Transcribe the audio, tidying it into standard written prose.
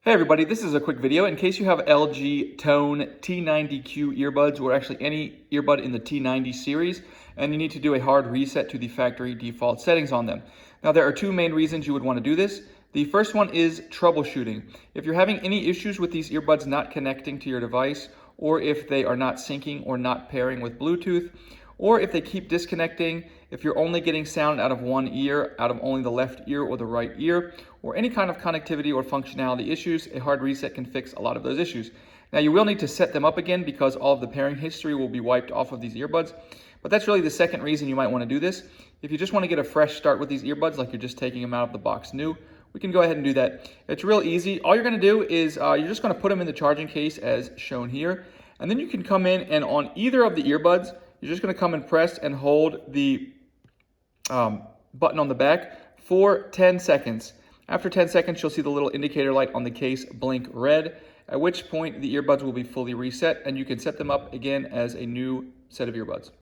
Hey everybody, this is a quick video in case you have LG Tone T90 earbuds or actually any earbud in the T90 series and you need to do a hard reset to the factory default settings on them. Now there are two main reasons you would want to do this. The first one is troubleshooting. If you're having any issues with these earbuds not connecting to your device, or if they are not syncing or not pairing with Bluetooth, or if they keep disconnecting, if you're only getting sound out of one ear, out of only the left ear or the right ear, or any kind of connectivity or functionality issues, a hard reset can fix a lot of those issues. Now you will need to set them up again because all of the pairing history will be wiped off of these earbuds, but that's really the second reason you might want to do this. If you just want to get a fresh start with these earbuds, like you're just taking them out of the box new, we can go ahead and do that. It's real easy. All you're going to do is you're just going to put them in the charging case as shown here, and then you can come in and on either of the earbuds, you're just going to come and press and hold the button on the back for 10 seconds. After 10 seconds, you'll see the little indicator light on the case blink red, at which point the earbuds will be fully reset and you can set them up again as a new set of earbuds.